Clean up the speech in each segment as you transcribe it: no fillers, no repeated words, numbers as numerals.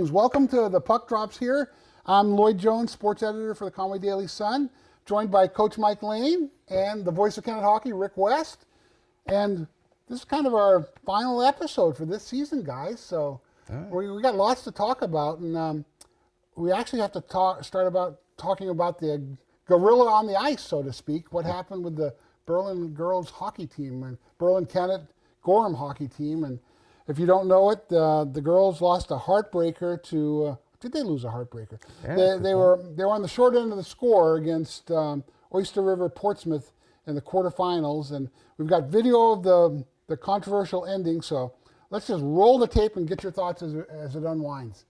Greetings. Welcome to the Puck Drops here. I'm Lloyd Jones, sports editor for the Conway Daily Sun, joined by Coach Mike Lane and the voice of Kennett Hockey, Rick West. And this is kind of our final episode for this season, guys. So we got lots to talk about, and we actually have to start talking about the gorilla on the ice, so to speak. What happened with the Berlin girls hockey team and Berlin Kennett Gorham hockey team? And if you don't know it, the girls lost a heartbreaker to. Did they lose a heartbreaker? Yeah, they were on the short end of the score against Oyster River Portsmouth in the quarterfinals, and we've got video of the controversial ending. So let's just roll the tape and get your thoughts as it unwinds.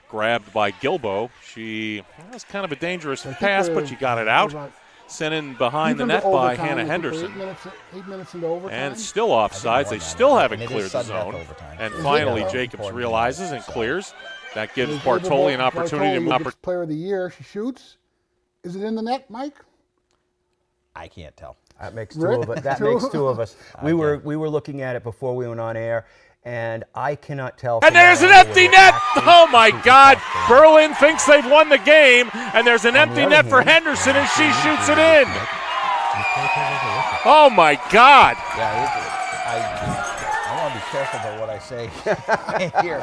Grabbed by Gilbo. That was kind of a dangerous pass, but she got it out. Sent in behind the net by Hannah Henderson. 8 minutes into overtime. And still offsides. They still haven't cleared the zone. And finally, Jacobs realizes and clears. That gives Bartoli an opportunity to move. Player of the year. She shoots. Is it in the net, Mike? I can't tell. That makes two of us. That makes two of us. We were looking at it before we went on air, and I cannot tell. And there's an empty net. Oh my God! Berlin thinks they've won the game, and there's an empty net for Henderson, and she shoots it in. Oh my God! I want to be careful about what I say here.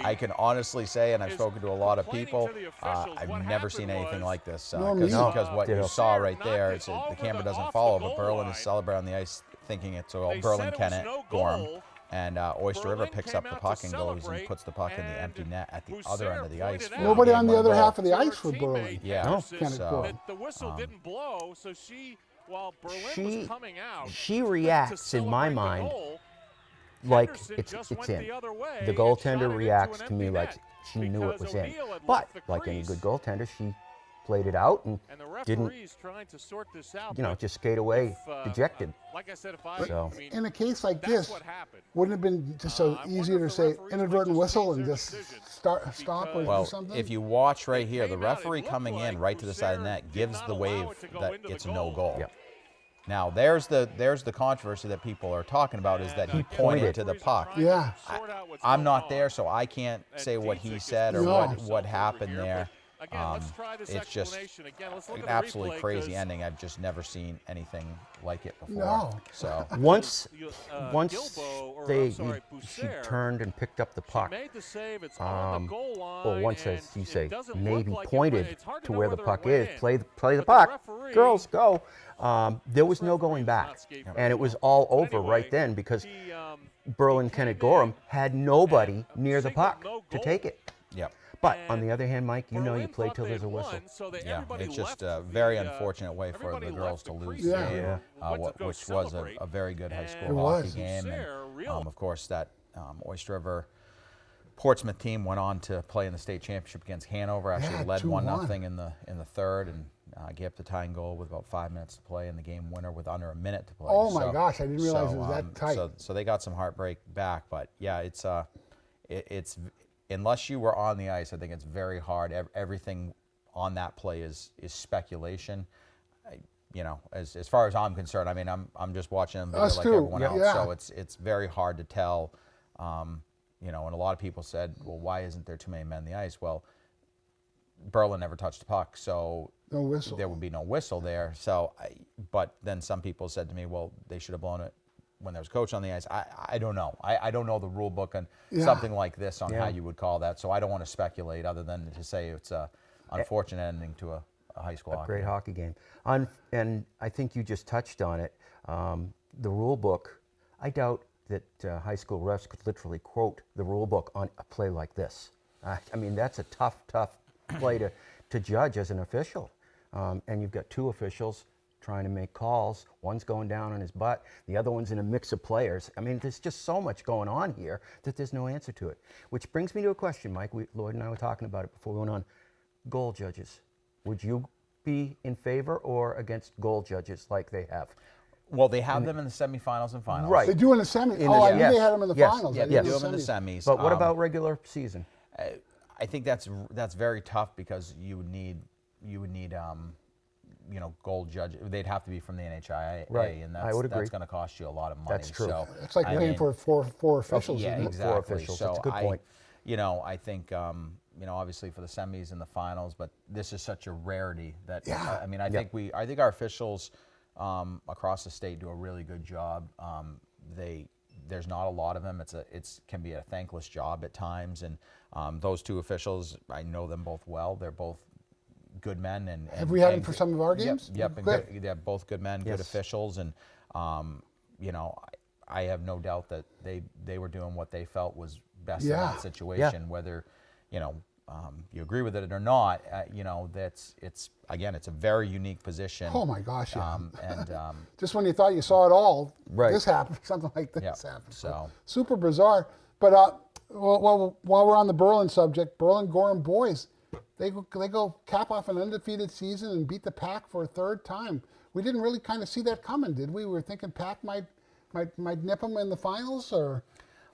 I can honestly say, and I've spoken to a lot of people, I've never seen anything like this. Because what you saw right there, the camera doesn't follow, but Berlin is celebrating on the ice, thinking it's all Berlin Kennett Gorham. And Oyster River picks up the puck and goes and puts the puck in the empty net at the other end of the ice. Nobody on the other half of the ice for Berlin. Yeah. The whistle didn't blow, so while Berlin was coming out, she reacts in my mind like it's in. The goaltender reacts to me like she knew it was in. But like any good goaltender, she played it out and didn't, just skate away dejected. So in a case like this, wouldn't it have been just so easier to say inadvertent whistle and just stop or do something? If you watch right here, the referee coming in right to the side of the net gives the wave that it's no goal. Yep. Now there's the controversy that people are talking about, is that he pointed to the puck. Yeah. I'm not there, so I can't say what he said or what happened there. It's just an absolutely crazy ending. I've just never seen anything like it before. No. So once she turned and picked up the puck, once, as you say, maybe pointed to where the puck is, play the puck, girls go. There was no going back, and it was all over right then because Berlin Kennett Gorham had nobody near the puck to take it. Yep. But on the other hand, Mike, you played till there's a whistle. Yeah, it's just a very unfortunate way for the girls to lose the game, which was a very good high school hockey game. And of course, that Oyster River Portsmouth team went on to play in the state championship against Hanover. Actually led 1-0 in the third, and gave up the tying goal with about 5 minutes to play, and the game winner with under a minute to play. Oh my gosh, I didn't realize it was that tight. So they got some heartbreak back, but yeah, it's unless you were on the ice, I think it's very hard. Everything on that play is speculation. As far as I'm concerned, I mean, I'm just watching them like everyone else. Yeah. So it's very hard to tell. And a lot of people said, well, why isn't there too many men on the ice? Well, Berlin never touched the puck, so no whistle. There would be no whistle there. So, but then some people said to me, well, they should have blown it when there was a coach on the ice. I don't know. I don't know the rule book on something like this on how you would call that. So I don't want to speculate other than to say it's a unfortunate ending to a high school hockey great game. hockey game. And I think you just touched on it. The rule book, I doubt that high school refs could literally quote the rule book on a play like this. I mean, that's a tough play to judge as an official. And you've got two officials trying to make calls. One's going down on his butt. The other one's in a mix of players. I mean, there's just so much going on here that there's no answer to it. Which brings me to a question, Mike. Lloyd and I were talking about it before we went on. Goal judges. Would you be in favor or against goal judges like they have? Well, they have them in the semifinals and finals. Right. They do in the semis. I knew they had them in the finals. Yeah, they do them in the semis. But what about regular season? I think that's very tough because you would need gold judge. They'd have to be from the NHIA, Right. and I would agree. that's going to cost you a lot of money. That's true. So, It's like paying for four officials. yeah, isn't it? exactly. 4 officials. So That's a good point. I think obviously for the semis and the finals, but this is such a rarity that I think our officials across the state do a really good job. There's not a lot of them. It can be a thankless job at times, and those two officials, I know them both well. They're both good men. And have we had them for some of our games? Yep. Good. They're both good men, good officials, and I have no doubt that they were doing what they felt was best in that situation. Whether you agree with it or not, it's a very unique position. Oh my gosh! Yeah. And just when you thought you saw it all, Right. this happened. Something like this happened. So super bizarre. But while we're on the Berlin subject, Berlin Gorham boys, they go cap off an undefeated season and beat the Pack for a third time. We didn't really kind of see that coming, did we? We were thinking Pack might nip them in the finals, or.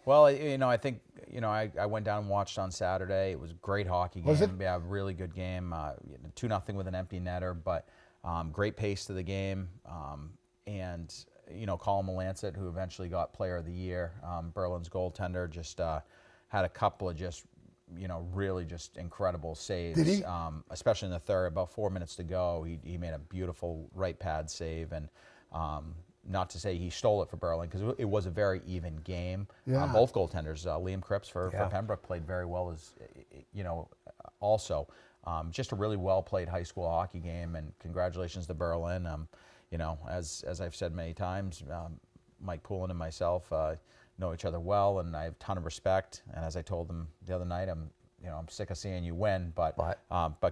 Well, I think, I went down and watched on Saturday. It was a great hockey game. Was it? Yeah, really good game. 2-0 with an empty netter, but great pace to the game. And Colin Melancet, who eventually got Player of the Year, Berlin's goaltender, just had a couple of just, really just incredible saves. Did he? Especially in the third, about 4 minutes to go, he made a beautiful right pad save, and not to say he stole it for Berlin, because it was a very even game. Yeah. Both goaltenders, Liam Cripps for Pembroke played very well, also. Just a really well played high school hockey game, and congratulations to Berlin. As I've said many times, Mike Poulin and myself know each other well, and I have a ton of respect. And as I told them the other night, I'm sick of seeing you win, but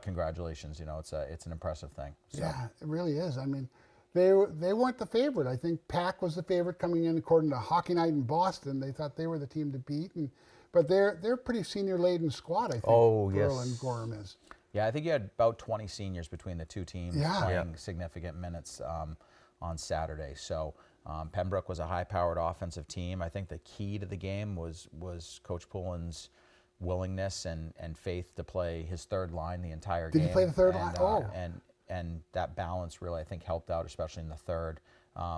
congratulations. It's an impressive thing. So. Yeah, it really is. I mean, they weren't the favorite. I think Pack was the favorite coming in, according to Hockey Night in Boston. They thought they were the team to beat, but they're a pretty senior laden squad. I think. Oh, Berlin yes. Gorham is. Yeah, I think you had about 20 seniors between the two teams playing significant minutes on Saturday. So Pembroke was a high-powered offensive team. I think the key to the game was Coach Poulin's willingness and faith to play his third line the entire game. Did he play the third line? And that balance really, I think, helped out, especially in the third,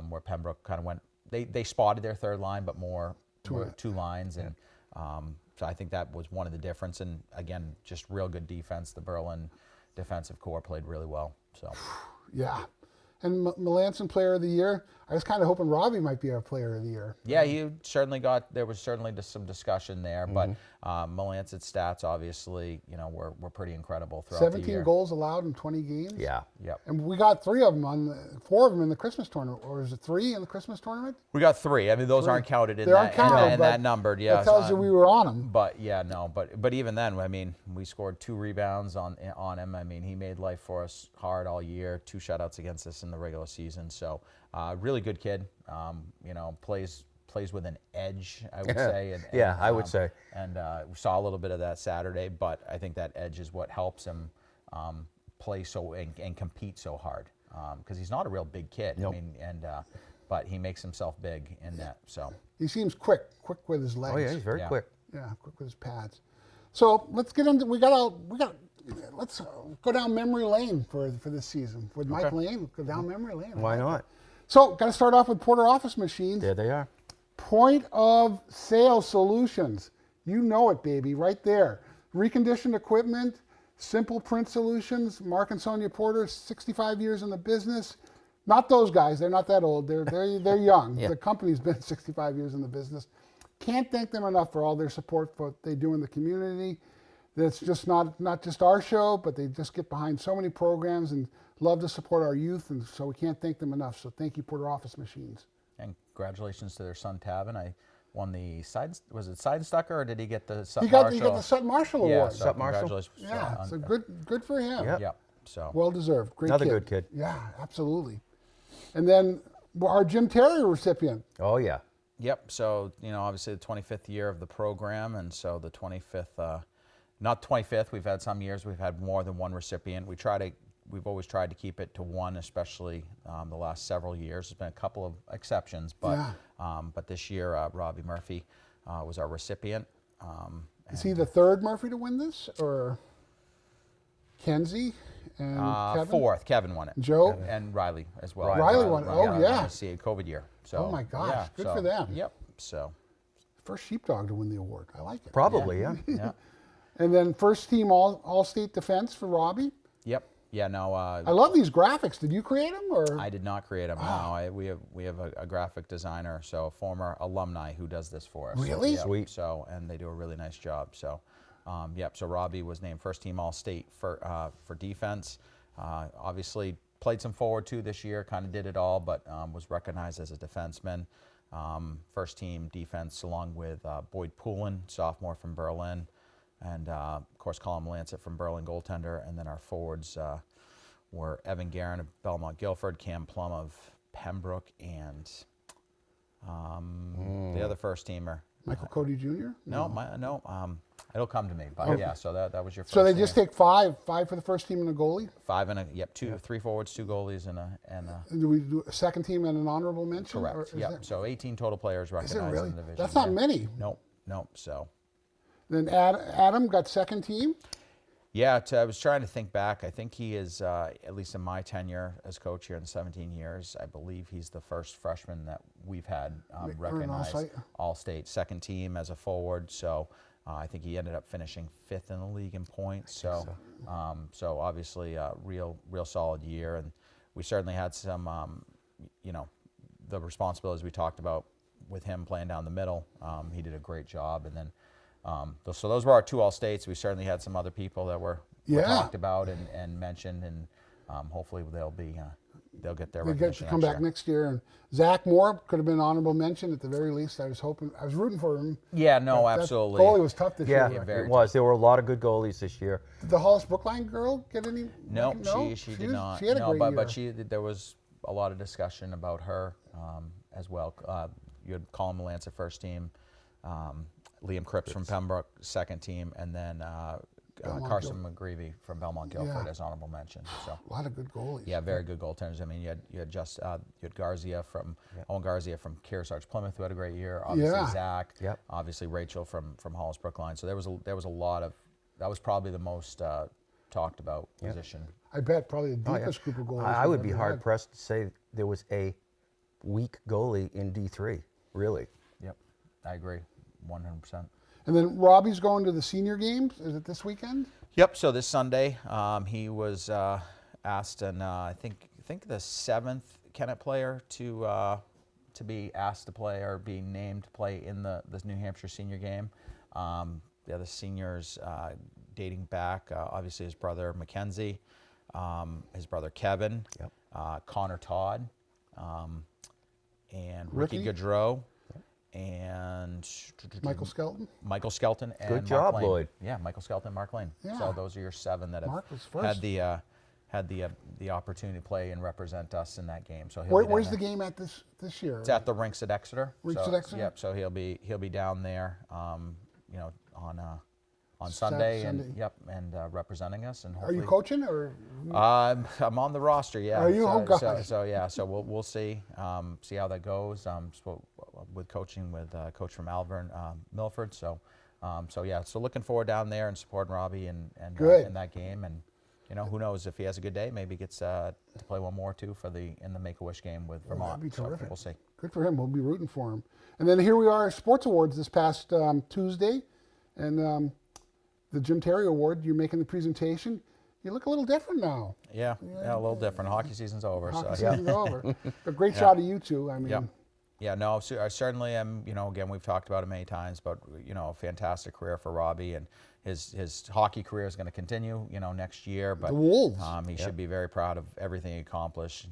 where Pembroke kind of went. They spotted their third line, but more two lines, and so I think that was one of the difference. And again, just real good defense. The Berlin defensive corps played really well. So, yeah. And Melanson Player of the Year. I was kind of hoping Robbie might be our Player of the Year. Yeah, there was certainly just some discussion there, but Melancet's stats obviously, were pretty incredible throughout the year. 17 goals allowed in 20 games. Yeah. Yep. And we got 4 of them in the Christmas tournament, or is it 3 in the Christmas tournament? We got 3. I mean, those aren't counted in that numbered. Yeah, that tells you we were on him. But yeah, no, but even then, I mean, we scored 2 rebounds on him. I mean, he made life for us hard all year. 2 shutouts against us in the regular season. So, really good kid. Plays with an edge, I would say. I would say. And we saw a little bit of that Saturday, but I think that edge is what helps him play and compete so hard, because he's not a real big kid. Nope. I mean, but he makes himself big in that. So he seems quick with his legs. Oh yeah, he's very quick. Yeah, quick with his pads. So let's get into let's go down memory lane for this season with Mike Lane. Go down memory lane. Why not? So got to start off with Porter Office Machines. There they are. Point of sale solutions. You know it, baby, right there. Reconditioned equipment, simple print solutions. Mark and Sonia Porter, 65 years in the business. Not those guys. They're not that old. They're young. Yeah. The company's been 65 years in the business. Can't thank them enough for all their support for what they do in the community. That's just not just our show, but they just get behind so many programs and love to support our youth, and so we can't thank them enough. So thank you, Porter Office Machines. And congratulations to their son Tavin. I won the was it Seidenstucker, or did he get the He got the Sutton Marshall Award. So Sutton Marshall. congratulations. Yeah, so good for him. Yep. Yeah. So Well deserved. Great Another kid. good kid. Yeah, absolutely. And then our Jim Terry recipient. Oh yeah. Yep. So obviously the 25th year of the program, and so the 25th. Not 25th. We've had some years we've had more than one recipient. We've always tried to keep it to one, especially the last several years. There's been a couple of exceptions, but this year Robbie Murphy was our recipient. Is he the third Murphy to win this, or Kenzie And Kevin? Fourth. Kevin won it. Joe? And Riley as well. Riley won it. Oh, yeah. See, COVID year. So, oh, my gosh. Good for them. Yep. So. First sheepdog to win the award. I like it. Probably, yeah. Yeah. And then first team all-state defense for Robbie. Yep. Yeah, no. I love these graphics. Did you create them, or? I did not create them. No, we have a graphic designer, so a former alumni who does this for us. Really? So, Sweet. So, and they do a really nice job. So, yep. So Robbie was named first team all-state for defense. Obviously played some forward too this year. Kind of did it all, but was recognized as a defenseman. First team defense along with Boyd Poulin, sophomore from Berlin. And, of course, Colin Lancet from Berlin, goaltender. And then our forwards were Evan Guerin of Belmont Guilford, Cam Plum of Pembroke, and the other first teamer. Michael Cody Jr.? No, it'll come to me. But, yeah, so that was your first So they team. just take five for the first team and a goalie? Three forwards, two goalies, and Do we do a second team and an honorable mention? correct. Or is Yep. that- So 18 total players Is it recognized really? in the division. That's not Yeah. many. Nope. So. Then Adam got second team. Yeah, I was trying to think back. I think he is, at least in my tenure as coach here in 17 years, I believe he's the first freshman that we've had recognized all-state second team as a forward. So I think he ended up finishing fifth in the league in points. So obviously a real solid year. And we certainly had some, the responsibilities we talked about with him playing down the middle. He did a great job. And then so those were our two all-states. We certainly had some other people that were talked about and mentioned, and hopefully they'll get their recognition to come back next year. And Zach Moore could have been an honorable mention at the very least. I was rooting for him. Yeah, no, absolutely. That goalie was tough this year. Yeah, it was. There were a lot of good goalies this year. Did the Hollis Brookline girl get any? No, she did not. She had a great year. But there was a lot of discussion about her as well. You had Colin Malance at first team. Liam Cripps from Pembroke, second team, and then Carson McGreevy from Belmont Guilford as honorable mention. So a lot of good goalies. Yeah, very good goaltenders. I mean, you had Garcia from Owen Garcia from Kearsarge Plymouth, who had a great year. Obviously Zach. Yep. Obviously Rachel from Hollis Brookline. So there was a lot of. That was probably the most talked about position. I bet probably the deepest group of goalies. I would be hard pressed to say there was a weak goalie in D3. Really. Yep, I agree. 100%. And then Robbie's going to the senior games. Is it this weekend? Yep. So this Sunday, he was asked, and I think the 7th Kennett player to be asked to play or be named to play in this New Hampshire senior game. The other seniors dating back, obviously his brother Mackenzie, his brother Kevin, Connor Todd, and Ricky Gaudreau. And Michael Skelton. Michael Skelton and good job, Mark Lane. Lloyd. Yeah, Michael Skelton and Mark Lane. Yeah. So those are your 7 that have had the opportunity to play and represent us in that game. So where's the game at this year? It's at the rinks at Exeter. Rinks at Exeter. Yep. So he'll be down there, on Sunday, and representing us. And are you coaching or? I'm on the roster. Yeah. Are you? So we'll see how that goes. With coaching with coach from Malvern, Milford. So looking forward down there and supporting Robbie and in that game. And who knows, if he has a good day, maybe gets to play one more too in the Make-A-Wish game with Vermont. That'd be terrific. So we'll see. Good for him. We'll be rooting for him. And then here we are, Sports Awards this past Tuesday, and the Jim Terry Award. You're making the presentation. You look a little different now. Yeah, a little different. Hockey season's over. Season's over. A great shot of you two. I mean. Yep. Yeah, no, I certainly am. Again, we've talked about it many times, but a fantastic career for Robbie, and his hockey career is going to continue. Next year. But the Wolves. He should be very proud of everything he accomplished.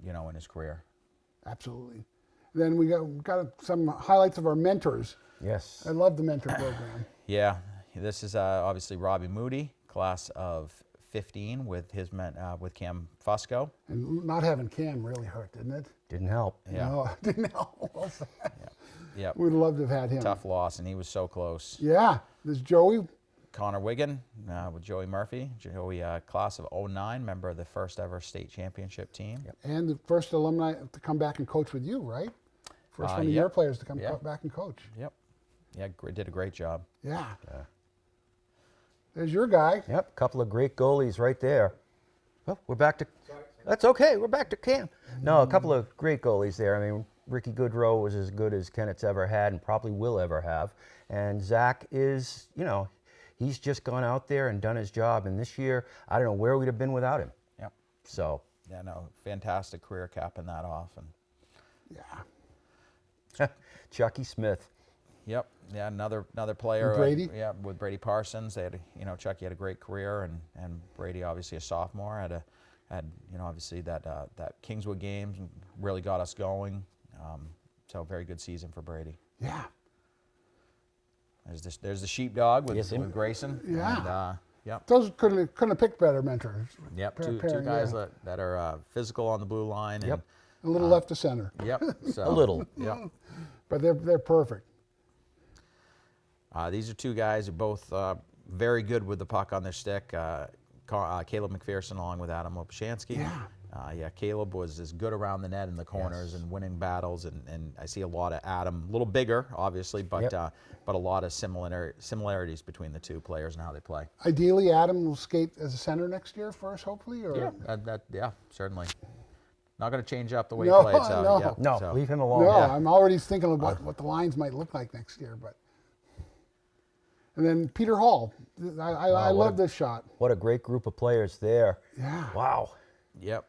In his career. Absolutely. Then we got some highlights of our mentors. Yes. I love the mentor program. Yeah, this is obviously Robbie Moody, class of 15 with with Cam Fusco. And not having Cam really hurt, didn't it? Didn't help. Yeah. No, it didn't help. Yeah. We'd love to have had him. Tough loss, and he was so close. Yeah. There's Joey. Connor Wigan with Joey Murphy. Joey, class of 09, member of the first ever state championship team. Yep. And the first alumni to come back and coach with you, right? First one of your players to come back and coach. Yep. Yeah, did a great job. Yeah. There's your guy. Yep, a couple of great goalies right there. Oh, we're back to. That's okay. We're back to Cam. No, a couple of great goalies there. I mean, Ricky Goodrow was as good as Kennett's ever had and probably will ever have. And Zach is, he's just gone out there and done his job. And this year, I don't know where we'd have been without him. Yep. So. Yeah, no, fantastic career capping that off. And yeah. Chucky Smith. Yep. Yeah, another player. With Brady. With Brady Parsons. They had, Chucky had a great career, and Brady, obviously a sophomore, had obviously that Kingswood games really got us going. So very good season for Brady. Yeah. There's the sheepdog with Grayson. Yeah. And, yep. Those couldn't have picked better mentors. Yep. Two guys that are physical on the blue line. Yep. And, a little left to center. Yep. So, a little. Yep. But they're perfect. These are two guys who both very good with the puck on their stick. Caleb McPherson along with Adam Lopushansky. Yeah. Caleb was as good around the net in the corners and winning battles, and I see a lot of Adam, a little bigger, obviously, but a lot of similarities between the two players and how they play. Ideally, Adam will skate as a center next year for us, hopefully? Or? Yeah, certainly. Not going to change up the way No, he plays. So, No, leave him alone. No, I'm already thinking about what the lines might look like next year. And then Peter Hall. I love this shot. What a great group of players there. Yeah. Wow. Yep.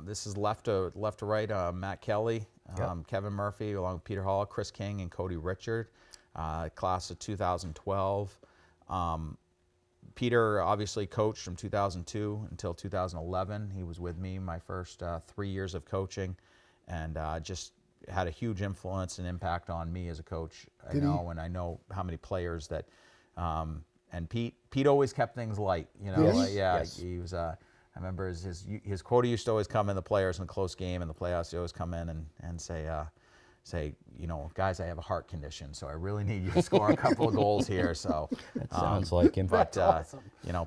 This is left to right. Matt Kelly, Kevin Murphy, along with Peter Hall, Chris King, and Cody Richard, class of 2012. Peter obviously coached from 2002 until 2011. He was with me my first 3 years of coaching, and just had a huge influence and impact on me as a coach. And I know how many players that. And Pete always kept things light. Yes. He was. I remember his quota used to always come in the players in a close game in the playoffs. He always come in and say, guys, I have a heart condition, so I really need you to score a couple of goals here. So that sounds like him. But awesome.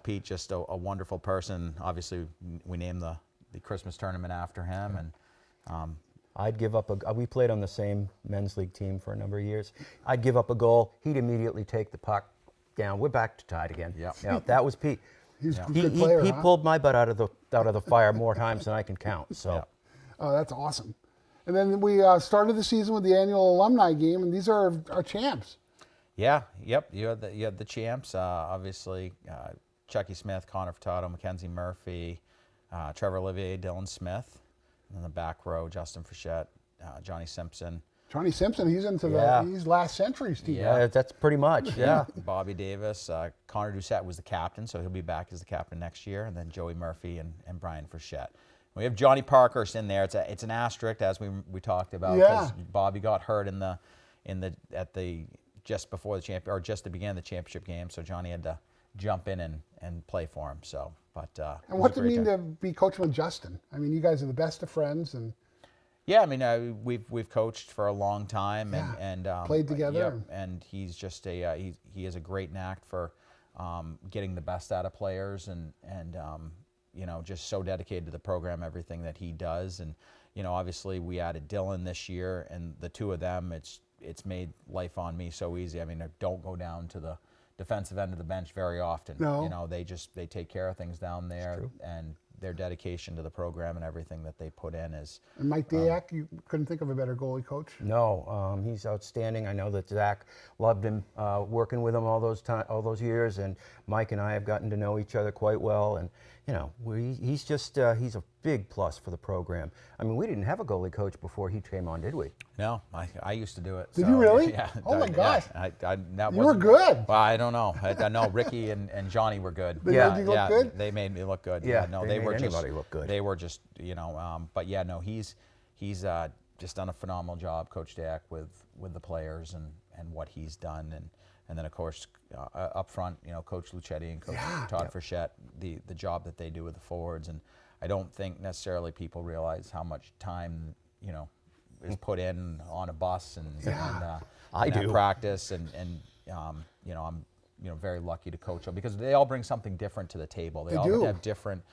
Pete, just a wonderful person. Obviously, we named the Christmas tournament after him, and I'd give up we played on the same men's league team for a number of years. I'd give up a goal. He'd immediately take the puck down. We're back to tied again. Yep. That was Pete. He's a good player, he pulled my butt out of the fire more times than I can count. So, Oh, that's awesome. And then we started the season with the annual alumni game, and these are our champs. Yeah. Yep. You had the champs. Obviously, Chucky Smith, Connor Furtado, Mackenzie Murphy, Trevor Olivier, Dylan Smith. And in the back row, Justin Frechette, Johnny Simpson. Johnny Simpson, he's into he's last century's team. Yeah, that's pretty much. Yeah. Bobby Davis, Connor Doucette was the captain, so he'll be back as the captain next year, and then Joey Murphy and Brian Frechette. We have Johnny Parkhurst in there. It's an asterisk, as we talked about, because Bobby got hurt just before the champion, or just to begin the championship game, so Johnny had to jump in and play for him. So, but and what's it mean to be coaching with Justin? I mean, you guys are the best of friends, and yeah, I mean, we've coached for a long time and played together. Yep, and he's just he has a great knack for getting the best out of players and just so dedicated to the program, everything that he does. And obviously we added Dylan this year, and the two of them, it's made life on me so easy. I mean, I don't go down to the defensive end of the bench very often. No. They take care of things down there, and their dedication to the program and everything that they put in is. And Mike Dayak, you couldn't think of a better goalie coach? No, he's outstanding. I know that Zach loved him, working with him all those years, and Mike and I have gotten to know each other quite well. And he's just he's a big plus for the program. I mean, we didn't have a goalie coach before he came on, did we? No, I used to do it. Did you really? Yeah. Oh my gosh. You were good. Well, I don't know. I know Ricky and Johnny were good. They made you look good? They made me look good. Yeah, no, they made anybody look good. They were just, but yeah, no, he's just done a phenomenal job, Coach Dayak, with the players and what he's done, and then of course up front, Coach Lucetti and Coach Todd Frechette, the job that they do with the forwards. And I don't think necessarily people realize how much time is put in on a bus and practice and I'm very lucky to coach them because they all bring something different to the table. They all have different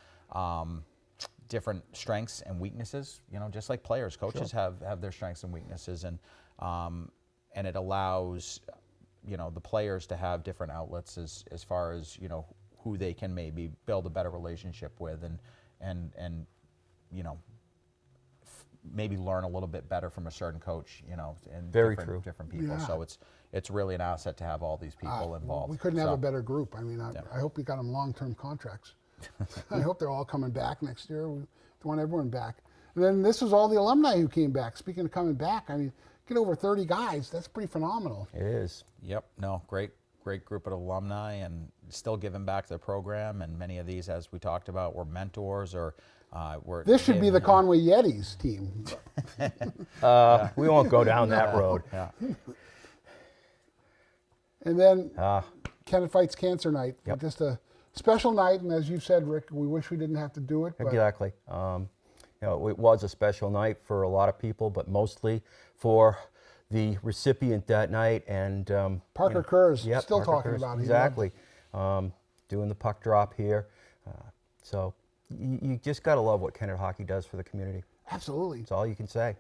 strengths and weaknesses. Just like players, coaches have their strengths and weaknesses, and it allows the players to have different outlets as far as who they can maybe build a better relationship with, and you know, maybe learn a little bit better from a certain coach, you know, and different people. Yeah. So it's really an asset to have all these people involved. We couldn't have a better group. I mean, I hope we got them long-term contracts. I hope they're all coming back next year. We want everyone back. And then this was all the alumni who came back. Speaking of coming back, I mean, get over 30 guys. That's pretty phenomenal. It is. Yep. No, great group of alumni, and still giving back to the program. And many of these, as we talked about, were mentors or This should be the Conway Yetis team. We won't go down that road. Yeah. And then Kennett Fights Cancer Night. Yep. Just a special night, and as you said, Rick, we wish we didn't have to do it. But Exactly. You know, it was a special night for a lot of people, but mostly for the recipient that night. And Parker Kerrs, yep, still Parker talking Kerrs, about it. exactly. Doing the puck drop here. So you just got to love what Kennett Hockey does for the community. Absolutely. That's all you can say.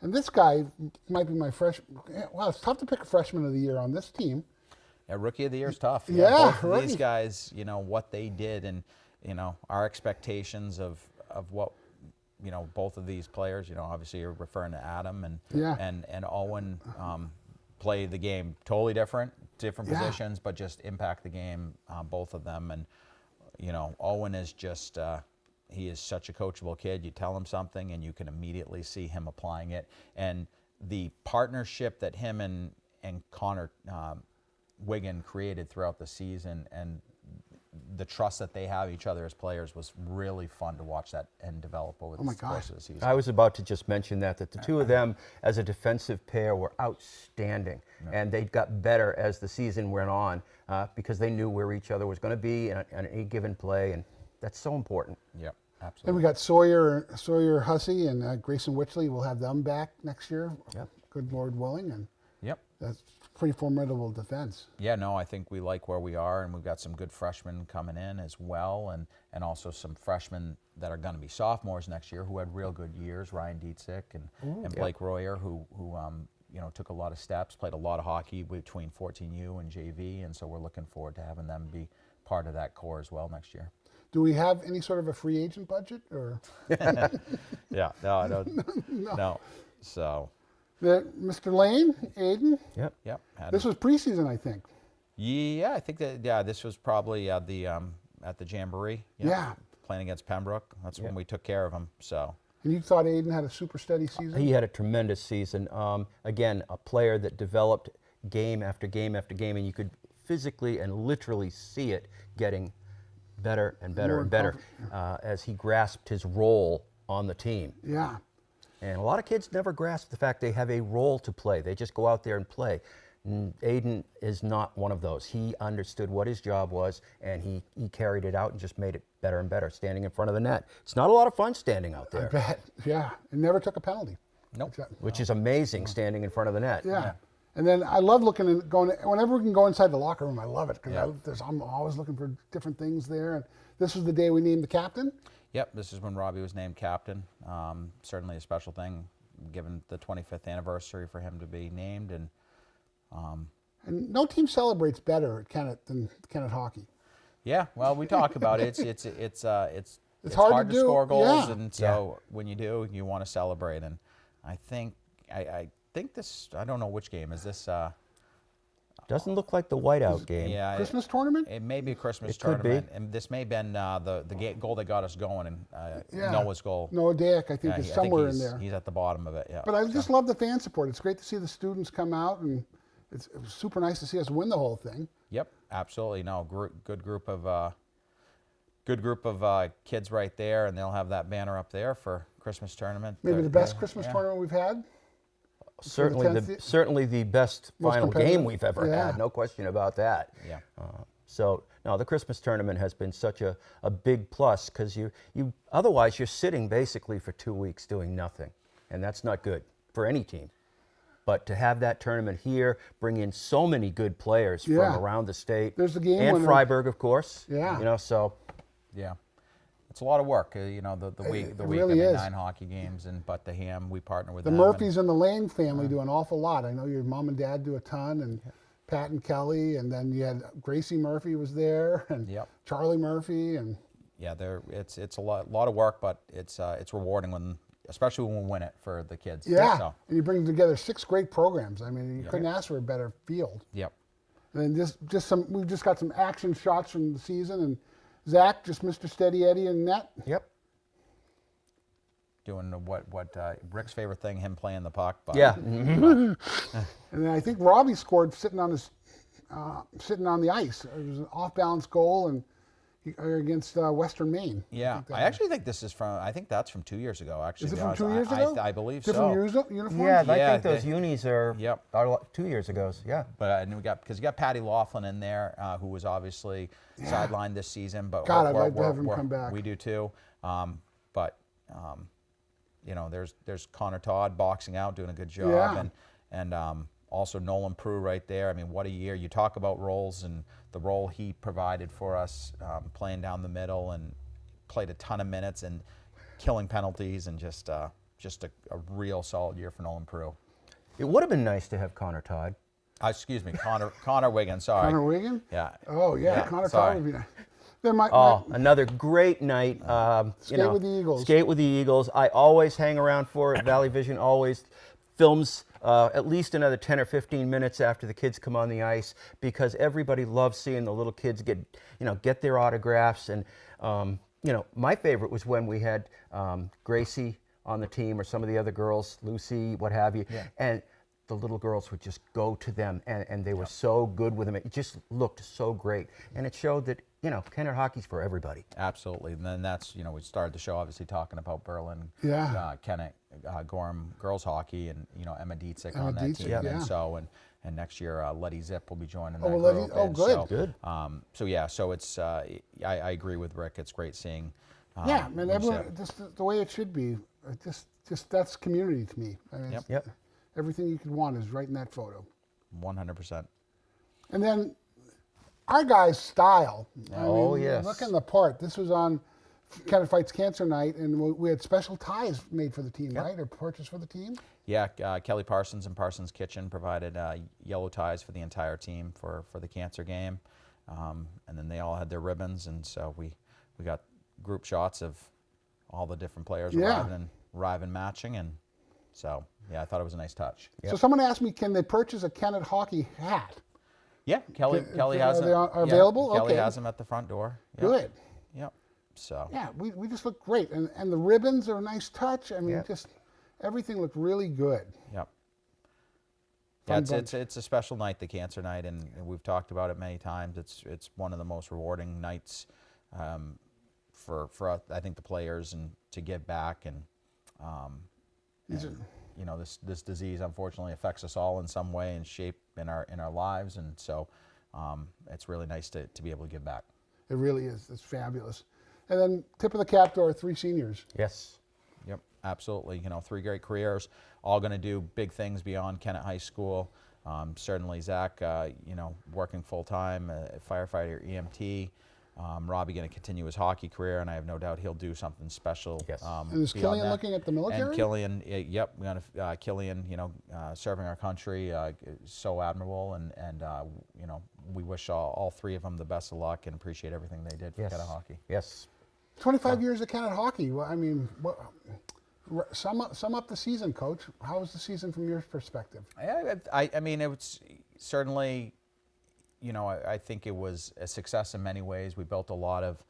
And this guy might be my freshman. Wow, it's tough to pick a freshman of the year on this team. Yeah, Rookie of the Year is tough. Yeah, both of these guys, you know, what they did, and you know, our expectations of what, you know, both of these players, you know, obviously you're referring to Adam and Owen, play the game totally different positions, but just impact the game, both of them. And you know, Owen is just he is such a coachable kid. You tell him something and you can immediately see him applying it. And the partnership that him and Connor Wigan created throughout the season, and the trust that they have each other as players, was really fun to watch that and develop over the course of the season. I was about to just mention that the two of them as a defensive pair were outstanding, and they got better as the season went on because they knew where each other was going to be in any given play, and that's so important. Yeah, absolutely. And we got Sawyer Hussey and Grayson Witchley. We'll have them back next year. Yep. Good Lord willing, and Yep. that's pretty formidable defense. Yeah, no, I think we like where we are, and we've got some good freshmen coming in as well, and also some freshmen that are going to be sophomores next year who had real good years. Ryan Dietzick and Blake Royer, who you know, took a lot of steps, played a lot of hockey between 14U and JV, and so we're looking forward to having them be part of that core as well next year. Do we have any sort of a free agent budget, or? Yeah, no, I don't. No. So. Mr. Lane, Aiden. Yep. This was preseason, I think. Yeah, I think that. Yeah, this was probably at the Jamboree. Yeah. Playing against Pembroke. That's when we took care of him. So. And you thought Aiden had a super steady season? He had a tremendous season. Again, a player that developed game after game after game, and you could physically and literally see it getting better and better and better as he grasped his role on the team. Yeah. And a lot of kids never grasp the fact they have a role to play. They just go out there and play. And Aiden is not one of those. He understood what his job was, and he carried it out and just made it better and better, standing in front of the net. It's not a lot of fun standing out there. I bet. Yeah. And never took a penalty. Nope. Which is amazing, standing in front of the net. Yeah. And then I love looking and going, whenever we can go inside the locker room, I love it, because I'm always looking for different things there. And this was the day we named the captain. Yep, this is when Robbie was named captain. Certainly a special thing, given the 25th anniversary, for him to be named. And no team celebrates better at Kennett than Kennett Hockey. Yeah, well, we talk about it. It's hard to score goals, and so when you do, you want to celebrate. And I think this. I don't know which game is this. Doesn't look like the whiteout game. Yeah, Christmas tournament? It may be a Christmas Could tournament, be. and this may have been the goal that got us going, and Noah's goal. Noah Dayak, I think, is somewhere in there. He's at the bottom of it. Yeah. But I just love the fan support. It's great to see the students come out, and it was super nice to see us win the whole thing. Yep, absolutely. No, good group of kids right there, and they'll have that banner up there for Christmas tournament. Maybe the best Christmas tournament we've had. Certainly the best final game we've ever had, no question about that. Yeah. So no, the Christmas tournament has been such a big plus, because otherwise you're sitting basically for 2 weeks doing nothing, and that's not good for any team. But to have that tournament here, bring in so many good players from around the state. There's the game and winner. Freiburg, of course. Yeah. You know, so. Yeah. It's a lot of work, you know, the week. Really is. 9 hockey games, but the Ham, we partner with the them. Murphys and the Lane family do an awful lot. I know your mom and dad do a ton, and Pat and Kelly, and then you had Gracie Murphy was there, and Charlie Murphy, and yeah, it's a lot of work, but it's rewarding especially when we win it for the kids. Yeah, so. And you bring together 6 great programs. I mean, you couldn't ask for a better field. Yep. And then we've just got some action shots from the season, and Zach, just Mr. Steady Eddie in net. Yep. Doing what Rick's favorite thing, him playing the puck. But, yeah. And then I think Robbie scored sitting on the ice. It was an off-balance goal and against Western Maine. Yeah, I actually think this is from. I think that's from 2 years ago. Actually, is it from 2 years ago? I believe Different so. Uniforms? Yeah, I think those unis are, yep. are 2 years ago. Yeah. But and because you got Patty Laughlin in there, who was obviously sidelined this season. But God, I'd like to have him come back. We do too. You know, there's Connor Todd boxing out, doing a good job, and also Nolan Prue right there. I mean, what a year! You talk about roles and the role he provided for us, playing down the middle and played a ton of minutes and killing penalties, and just a real solid year for Nolan Prue. It would have been nice to have Connor Todd. Excuse me, Connor Wiggin. Sorry. Connor Wiggin? Yeah. Oh yeah, Connor Todd would be nice. Then another great night. Skate with the Eagles. Skate with the Eagles. I always hang around for it. Valley Vision always films at least another 10 or 15 minutes after the kids come on the ice, because everybody loves seeing the little kids get their autographs. And my favorite was when we had Gracie on the team, or some of the other girls, Lucy, what have you, and the little girls would just go to them, and they were so good with them. It just looked so great, and it showed that Kennett hockey's for everybody. Absolutely, and then that's we started the show obviously talking about Berlin, Kennett, Gorham girls hockey, and Emma Dietzick on that team, and so and next year Letty Zip will be joining that group. Oh, good, good. So it's I agree with Rick. It's great seeing. Man, everyone just the way it should be. Just that's community to me. I mean, everything you could want is right in that photo. 100%. And then our guy's style. Yes. Looking the part. This was on Kennett Fights Cancer Night, and we had special ties made for the team, right? Or purchased for the team? Yeah, Kelly Parsons and Parsons Kitchen provided yellow ties for the entire team for the cancer game. And then they all had their ribbons, and so we got group shots of all the different players arriving matching, and so I thought it was a nice touch. Yep. So someone asked me, can they purchase a Kennett hockey hat? Yeah, Kelly has them. Are they available? Kelly has them at the front door. Yep. Good. Yep. So. Yeah, we just look great, and the ribbons are a nice touch. I mean, just everything looked really good. Yep. Yeah, it's a special night, the cancer night, and we've talked about it many times. It's one of the most rewarding nights for I think the players, and to give back, and this disease unfortunately affects us all in some way and shape in our lives, and so it's really nice to be able to give back. It really is. It's fabulous. And then tip of the cap to our 3 seniors. Yes. Yep, absolutely. 3 great careers, all going to do big things beyond Kennett High School. Certainly Zach, working full-time, firefighter, EMT. Robbie going to continue his hockey career, and I have no doubt he'll do something special. Yes. And is Killian looking at the military? And Killian, we got Killian, serving our country, so admirable, and we wish all 3 of them the best of luck and appreciate everything they did for Kennett hockey. Yes. 25 years of Kennett hockey. Well, I mean, sum up the season, Coach. How was the season from your perspective? I mean, it was certainly. I think it was a success in many ways. We built a lot of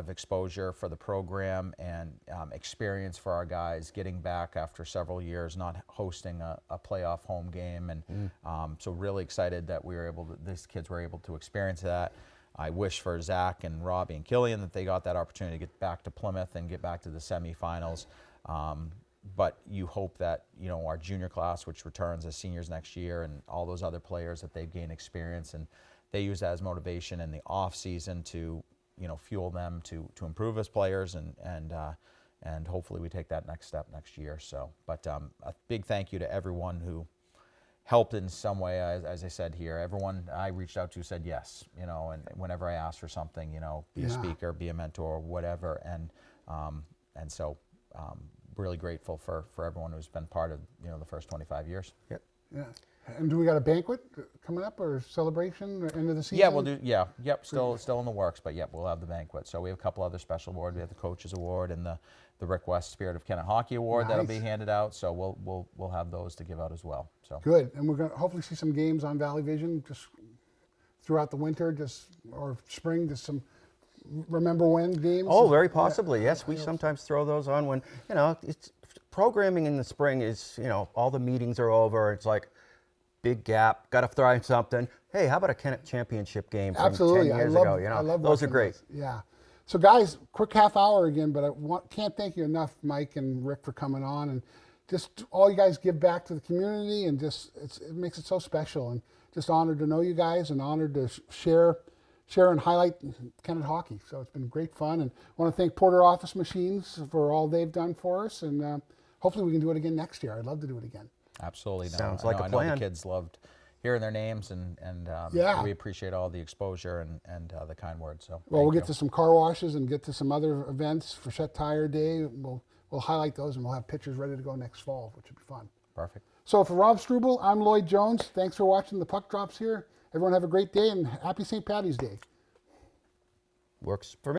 exposure for the program, and experience for our guys, getting back after several years not hosting a playoff home game, and so really excited that these kids were able to experience that. I wish for Zach and Robbie and Killian that they got that opportunity to get back to Plymouth and get back to the semifinals. But you hope that, our junior class, which returns as seniors next year, and all those other players, that they've gained experience, and they use that as motivation in the off season to, fuel them to improve as players, and hopefully we take that next step next year. So, but a big thank you to everyone who helped in some way. As I said here, everyone I reached out to said yes, and whenever I asked for something, be a speaker, be a mentor, whatever, and so. Really grateful for everyone who's been part of the first 25 years. Yep. Yeah. And do we got a banquet coming up or celebration or end of the season? Yeah, we'll do. Yeah, yep. Still in the works, but yep, we'll have the banquet. So we have a couple other special awards. We have the Coaches Award and the Rick West Spirit of Kennet Hockey Award that'll be handed out. So we'll have those to give out as well. So good, and we're going to hopefully see some games on Valley Vision just throughout the winter, or spring, just some remember when games. Oh, very possibly. Yes, we sometimes throw those on when it's programming in the spring is all the meetings are over. It's like. Big gap, got to try something. Hey, how about a Kennet Championship game from 10 years ago? I love those are great. Those. Yeah. So, guys, quick half hour again, but can't thank you enough, Mike and Rick, for coming on, and just all you guys give back to the community, and just it makes it so special, and just honored to know you guys, and honored to share and highlight Kennet hockey. So it's been great fun, and I want to thank Porter Office Machines for all they've done for us, and hopefully we can do it again next year. I'd love to do it again. Absolutely. Sounds like a plan. I know the kids loved hearing their names, and we appreciate all the exposure and the kind words. So we'll get to some car washes and get to some other events for Shet Tire Day. We'll highlight those, and we'll have pictures ready to go next fall, which would be fun. Perfect. So for Rob Struble, I'm Lloyd Jones. Thanks for watching the Puck Drops here. Everyone have a great day, and happy St. Patty's Day. Works for me.